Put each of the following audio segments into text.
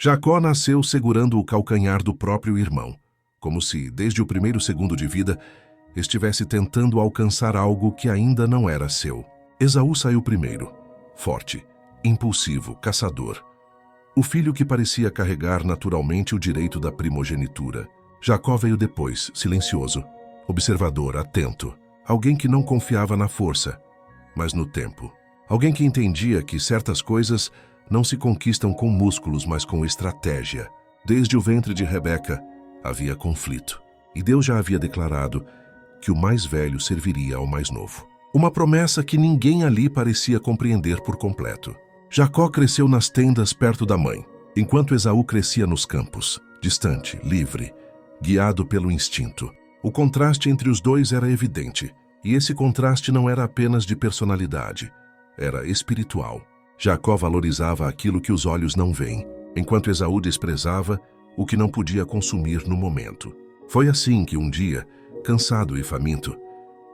Jacó nasceu segurando o calcanhar do próprio irmão, como se, desde o primeiro segundo de vida, estivesse tentando alcançar algo que ainda não era seu. Esaú saiu primeiro, forte, impulsivo, caçador. O filho que parecia carregar naturalmente o direito da primogenitura. Jacó veio depois, silencioso, observador, atento. Alguém que não confiava na força, mas no tempo. Alguém que entendia que certas coisas não se conquistam com músculos, mas com estratégia. Desde o ventre de Rebeca havia conflito, e Deus já havia declarado que o mais velho serviria ao mais novo. Uma promessa que ninguém ali parecia compreender por completo. Jacó cresceu nas tendas perto da mãe, enquanto Esaú crescia nos campos, distante, livre, guiado pelo instinto. O contraste entre os dois era evidente, e esse contraste não era apenas de personalidade, era espiritual. Jacó valorizava aquilo que os olhos não veem, enquanto Esaú desprezava o que não podia consumir no momento. Foi assim que um dia, cansado e faminto,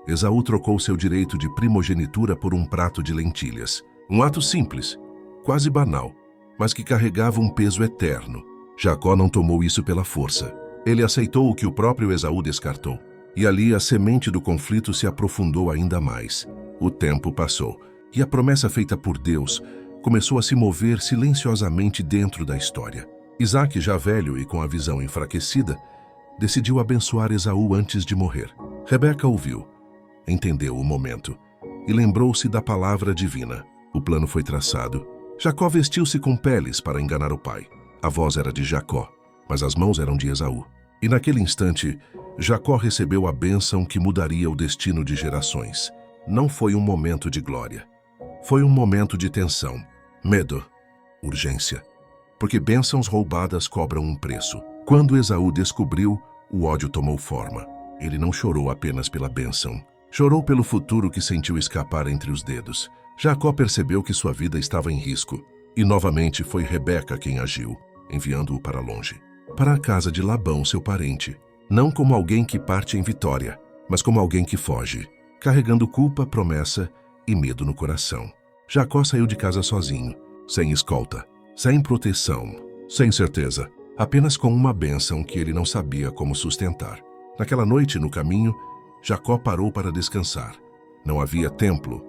Esaú trocou seu direito de primogenitura por um prato de lentilhas. Um ato simples, quase banal, mas que carregava um peso eterno. Jacó não tomou isso pela força. Ele aceitou o que o próprio Esaú descartou. E ali a semente do conflito se aprofundou ainda mais. O tempo passou, e a promessa feita por Deus começou a se mover silenciosamente dentro da história. Isaque, já velho e com a visão enfraquecida, decidiu abençoar Esaú antes de morrer. Rebeca ouviu, entendeu o momento e lembrou-se da palavra divina. O plano foi traçado. Jacó vestiu-se com peles para enganar o pai. A voz era de Jacó, mas as mãos eram de Esaú. E naquele instante, Jacó recebeu a bênção que mudaria o destino de gerações. Não foi um momento de glória. Foi um momento de tensão, medo, urgência. Porque bênçãos roubadas cobram um preço. Quando Esaú descobriu, o ódio tomou forma. Ele não chorou apenas pela bênção. Chorou pelo futuro que sentiu escapar entre os dedos. Jacó percebeu que sua vida estava em risco. E novamente foi Rebeca quem agiu, enviando-o para longe. Para a casa de Labão, seu parente. Não como alguém que parte em vitória, mas como alguém que foge, carregando culpa, promessa e medo no coração. Jacó saiu de casa sozinho, sem escolta, sem proteção, sem certeza, apenas com uma bênção que ele não sabia como sustentar. Naquela noite, no caminho, Jacó parou para descansar. Não havia templo,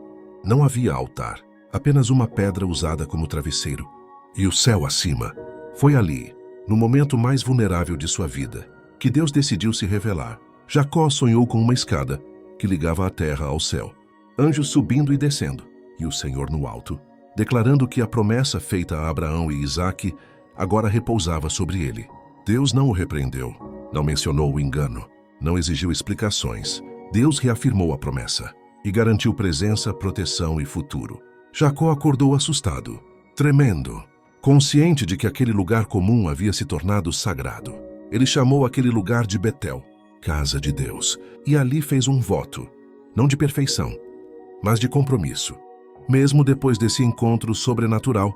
não havia altar, apenas uma pedra usada como travesseiro. E o céu acima. Foi ali, no momento mais vulnerável de sua vida, que Deus decidiu se revelar. Jacó sonhou com uma escada que ligava a terra ao céu. Anjos subindo e descendo, e o Senhor no alto, declarando que a promessa feita a Abraão e Isaque agora repousava sobre ele. Deus não o repreendeu, não mencionou o engano, não exigiu explicações. Deus reafirmou a promessa e garantiu presença, proteção e futuro. Jacó acordou assustado, tremendo, consciente de que aquele lugar comum havia se tornado sagrado. Ele chamou aquele lugar de Betel, casa de Deus, e ali fez um voto, não de perfeição, mas de compromisso. Mesmo depois desse encontro sobrenatural,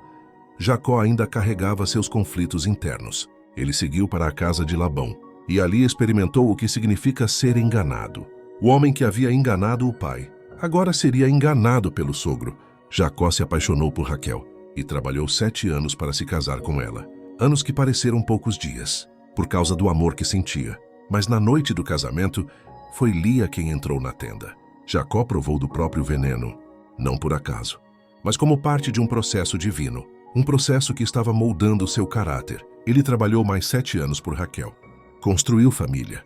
Jacó ainda carregava seus conflitos internos. Ele seguiu para a casa de Labão, e ali experimentou o que significa ser enganado. O homem que havia enganado o pai, agora seria enganado pelo sogro. Jacó se apaixonou por Raquel, e trabalhou 7 anos para se casar com ela. Anos que pareceram poucos dias, por causa do amor que sentia. Mas na noite do casamento, foi Lia quem entrou na tenda. Jacó provou do próprio veneno, não por acaso, mas como parte de um processo divino, um processo que estava moldando seu caráter. Ele trabalhou mais 7 anos por Raquel, construiu família,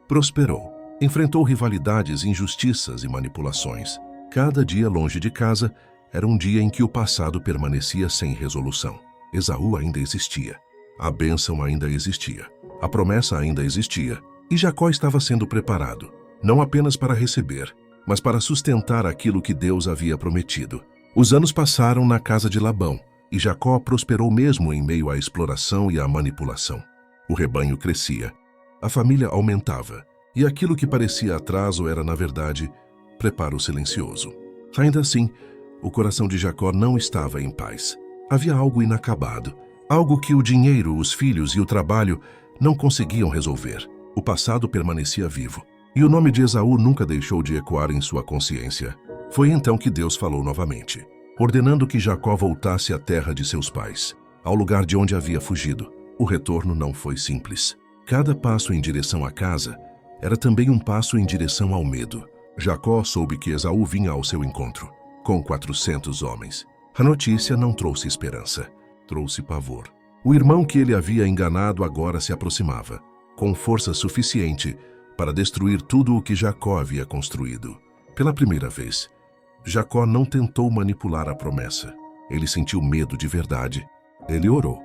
prosperou, enfrentou rivalidades, injustiças e manipulações. Cada dia longe de casa era um dia em que o passado permanecia sem resolução. Esaú ainda existia, a bênção ainda existia, a promessa ainda existia, e Jacó estava sendo preparado, não apenas para receber, mas para sustentar aquilo que Deus havia prometido. Os anos passaram na casa de Labão, e Jacó prosperou mesmo em meio à exploração e à manipulação. O rebanho crescia, a família aumentava, e aquilo que parecia atraso era, na verdade, preparo silencioso. Ainda assim, o coração de Jacó não estava em paz. Havia algo inacabado, algo que o dinheiro, os filhos e o trabalho não conseguiam resolver. O passado permanecia vivo, e o nome de Esaú nunca deixou de ecoar em sua consciência. Foi então que Deus falou novamente, ordenando que Jacó voltasse à terra de seus pais. ao lugar de onde havia fugido. O retorno não foi simples. Cada passo em direção à casa era também um passo em direção ao medo. Jacó soube que Esaú vinha ao seu encontro, com 400 homens. A notícia não trouxe esperança, trouxe pavor. O irmão que ele havia enganado agora se aproximava, com força suficiente para destruir tudo o que Jacó havia construído. Pela primeira vez, Jacó não tentou manipular a promessa. Ele sentiu medo de verdade. Ele orou,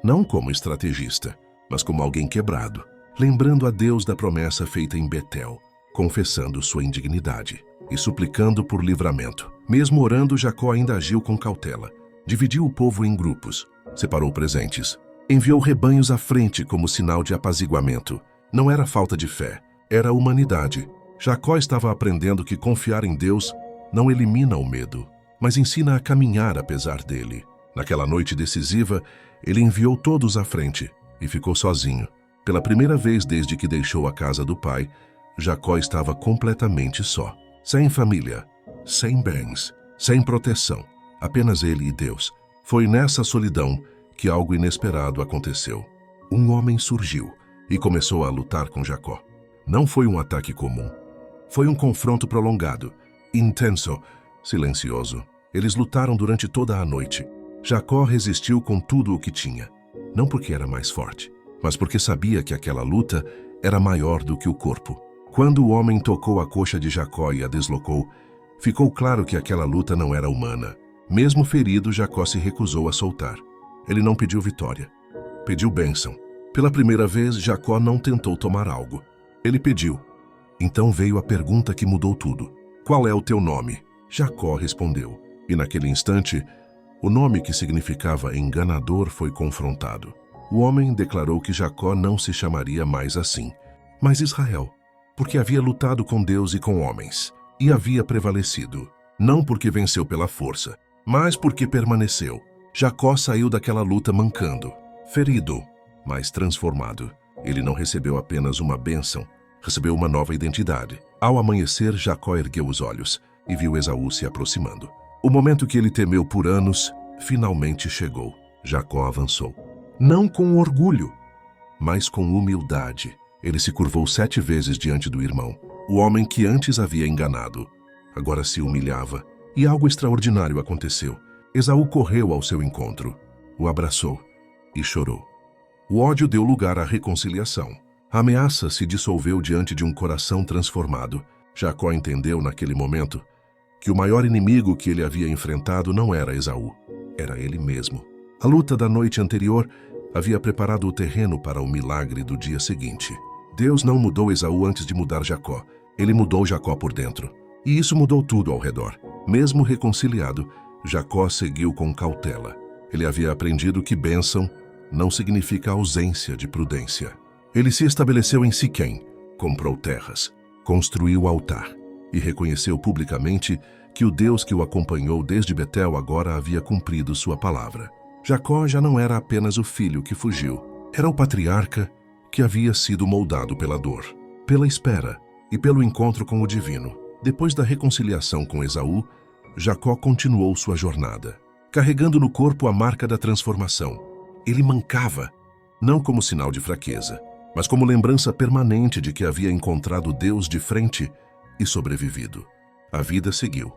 não como estrategista, mas como alguém quebrado, lembrando a Deus da promessa feita em Betel, confessando sua indignidade e suplicando por livramento. Mesmo orando, Jacó ainda agiu com cautela. Dividiu o povo em grupos, separou presentes, enviou rebanhos à frente como sinal de apaziguamento. Não era falta de fé, era humanidade. Jacó estava aprendendo que confiar em Deus não elimina o medo, mas ensina a caminhar apesar dele. Naquela noite decisiva, ele enviou todos à frente e ficou sozinho. Pela primeira vez desde que deixou a casa do pai, Jacó estava completamente só. Sem família, sem bens, sem proteção. Apenas ele e Deus. Foi nessa solidão que algo inesperado aconteceu. Um homem surgiu e começou a lutar com Jacó. Não foi um ataque comum. Foi um confronto prolongado, intenso, silencioso. Eles lutaram durante toda a noite. Jacó resistiu com tudo o que tinha. Não porque era mais forte, mas porque sabia que aquela luta era maior do que o corpo. Quando o homem tocou a coxa de Jacó e a deslocou, ficou claro que aquela luta não era humana. Mesmo ferido, Jacó se recusou a soltar. Ele não pediu vitória. Pediu bênção. Pela primeira vez, Jacó não tentou tomar algo. Ele pediu. Então veio a pergunta que mudou tudo. Qual é o teu nome? Jacó respondeu. E naquele instante, o nome que significava enganador foi confrontado. O homem declarou que Jacó não se chamaria mais assim, mas Israel, porque havia lutado com Deus e com homens, e havia prevalecido, não porque venceu pela força, mas porque permaneceu. Jacó saiu daquela luta mancando, ferido, mas transformado. Ele não recebeu apenas uma bênção, recebeu uma nova identidade. Ao amanhecer, Jacó ergueu os olhos e viu Esaú se aproximando. O momento que ele temeu por anos, finalmente chegou. Jacó avançou. Não com orgulho, mas com humildade. Ele se curvou 7 vezes diante do irmão. O homem que antes havia enganado, agora se humilhava. E algo extraordinário aconteceu. Esaú correu ao seu encontro, o abraçou e chorou. O ódio deu lugar à reconciliação. A ameaça se dissolveu diante de um coração transformado. Jacó entendeu naquele momento que o maior inimigo que ele havia enfrentado não era Esaú, era ele mesmo. A luta da noite anterior havia preparado o terreno para o milagre do dia seguinte. Deus não mudou Esaú antes de mudar Jacó. Ele mudou Jacó por dentro. E isso mudou tudo ao redor. Mesmo reconciliado, Jacó seguiu com cautela. Ele havia aprendido que bênção não significa ausência de prudência. Ele se estabeleceu em Siquém, comprou terras, construiu altar e reconheceu publicamente que o Deus que o acompanhou desde Betel agora havia cumprido sua palavra. Jacó já não era apenas o filho que fugiu, era o patriarca que havia sido moldado pela dor, pela espera e pelo encontro com o divino. Depois da reconciliação com Esaú, Jacó continuou sua jornada, carregando no corpo a marca da transformação. Ele mancava, não como sinal de fraqueza, mas como lembrança permanente de que havia encontrado Deus de frente e sobrevivido. A vida seguiu,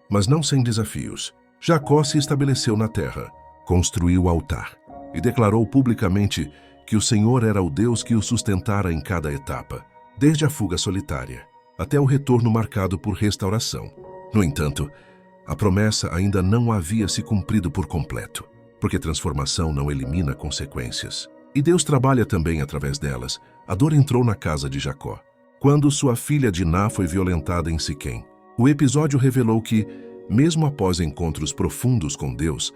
mas não sem desafios. Jacó se estabeleceu na terra, construiu o altar e declarou publicamente que o Senhor era o Deus que o sustentara em cada etapa, desde a fuga solitária até o retorno marcado por restauração. No entanto, a promessa ainda não havia se cumprido por completo, porque transformação não elimina consequências. E Deus trabalha também através delas. A dor entrou na casa de Jacó, quando sua filha Diná foi violentada em Siquém. O episódio revelou que, mesmo após encontros profundos com Deus,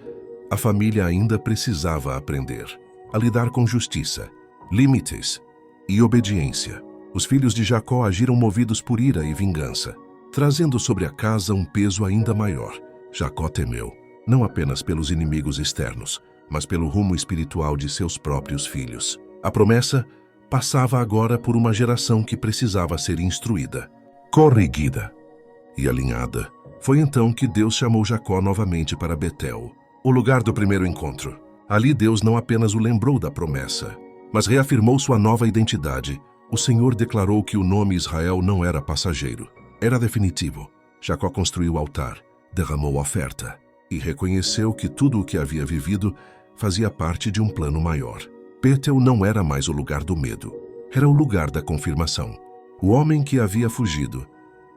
a família ainda precisava aprender a lidar com justiça, limites e obediência. Os filhos de Jacó agiram movidos por ira e vingança, trazendo sobre a casa um peso ainda maior. Jacó temeu, não apenas pelos inimigos externos, mas pelo rumo espiritual de seus próprios filhos. A promessa passava agora por uma geração que precisava ser instruída, corrigida e alinhada. Foi então que Deus chamou Jacó novamente para Betel, o lugar do primeiro encontro. Ali Deus não apenas o lembrou da promessa, mas reafirmou sua nova identidade. O Senhor declarou que o nome Israel não era passageiro, era definitivo. Jacó construiu o altar, derramou a oferta e reconheceu que tudo o que havia vivido fazia parte de um plano maior. Betel não era mais o lugar do medo, era o lugar da confirmação. O homem que havia fugido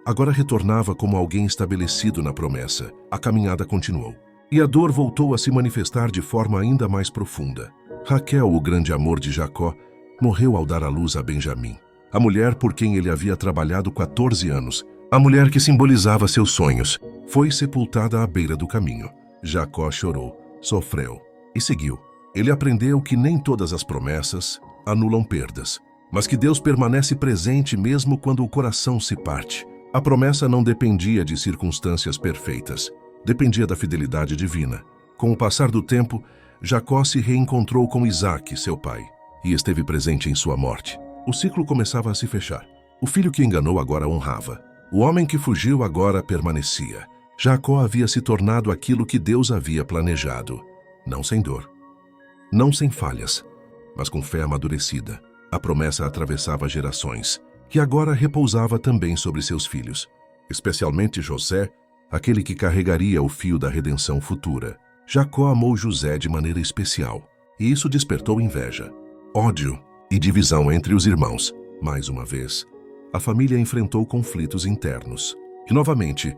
agora retornava como alguém estabelecido na promessa. A caminhada continuou, e a dor voltou a se manifestar de forma ainda mais profunda. Raquel, o grande amor de Jacó, morreu ao dar à luz a Benjamim, a mulher por quem ele havia trabalhado 14 anos, a mulher que simbolizava seus sonhos, foi sepultada à beira do caminho. Jacó chorou, sofreu e seguiu. Ele aprendeu que nem todas as promessas anulam perdas, mas que Deus permanece presente mesmo quando o coração se parte. A promessa não dependia de circunstâncias perfeitas, dependia da fidelidade divina. Com o passar do tempo, Jacó se reencontrou com Isaque, seu pai, e esteve presente em sua morte. O ciclo começava a se fechar. O filho que enganou agora honrava. O homem que fugiu agora permanecia. Jacó havia se tornado aquilo que Deus havia planejado. Não sem dor, não sem falhas, mas com fé amadurecida. A promessa atravessava gerações, que agora repousava também sobre seus filhos, especialmente José, aquele que carregaria o fio da redenção futura. Jacó amou José de maneira especial, e isso despertou inveja, ódio e divisão entre os irmãos. Mais uma vez, a família enfrentou conflitos internos. E novamente,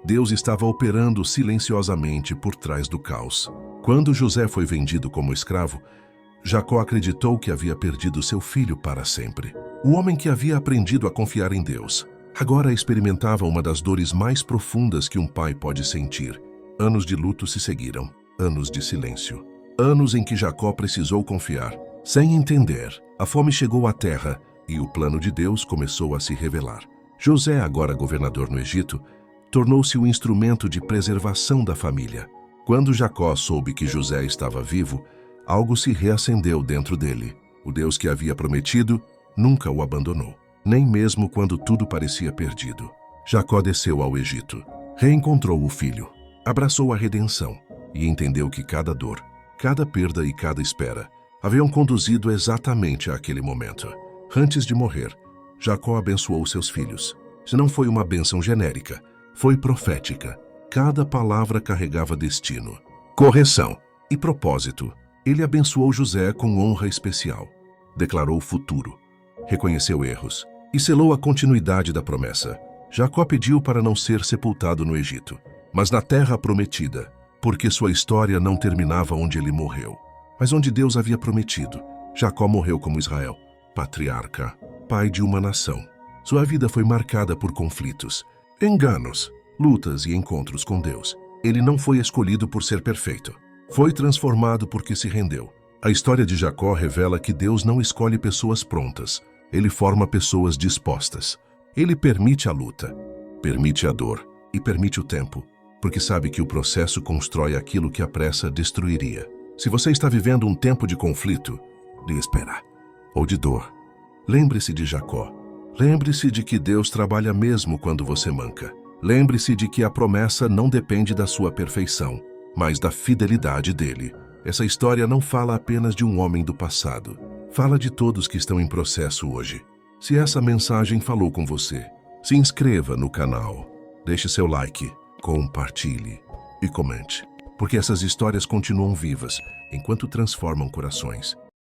Deus estava operando silenciosamente por trás do caos. Quando José foi vendido como escravo, Jacó acreditou que havia perdido seu filho para sempre. O homem que havia aprendido a confiar em Deus, agora experimentava uma das dores mais profundas que um pai pode sentir. Anos de luto se seguiram, anos de silêncio, anos em que Jacó precisou confiar. Sem entender, a fome chegou à terra e o plano de Deus começou a se revelar. José, agora governador no Egito, tornou-se o instrumento de preservação da família. Quando Jacó soube que José estava vivo, algo se reacendeu dentro dele. O Deus que havia prometido nunca o abandonou, nem mesmo quando tudo parecia perdido. Jacó desceu ao Egito, reencontrou o filho, abraçou a redenção e entendeu que cada dor, cada perda e cada espera haviam conduzido exatamente àquele momento. Antes de morrer, Jacó abençoou seus filhos. Se não foi uma bênção genérica, foi profética. Cada palavra carregava destino, correção e propósito. Ele abençoou José com honra especial, declarou o futuro, reconheceu erros e selou a continuidade da promessa. Jacó pediu para não ser sepultado no Egito, mas na terra prometida, porque sua história não terminava onde ele morreu, mas onde Deus havia prometido. Jacó morreu como Israel, patriarca, pai de uma nação. Sua vida foi marcada por conflitos, enganos, lutas e encontros com Deus. Ele não foi escolhido por ser perfeito. Foi transformado porque se rendeu. A história de Jacó revela que Deus não escolhe pessoas prontas. Ele forma pessoas dispostas. Ele permite a luta, permite a dor e permite o tempo, porque sabe que o processo constrói aquilo que a pressa destruiria. Se você está vivendo um tempo de conflito, de espera ou de dor, lembre-se de Jacó. Lembre-se de que Deus trabalha mesmo quando você manca. Lembre-se de que a promessa não depende da sua perfeição, mas da fidelidade dele. Essa história não fala apenas de um homem do passado. Fala de todos que estão em processo hoje. Se essa mensagem falou com você, se inscreva no canal, deixe seu like, compartilhe e comente, porque essas histórias continuam vivas enquanto transformam corações.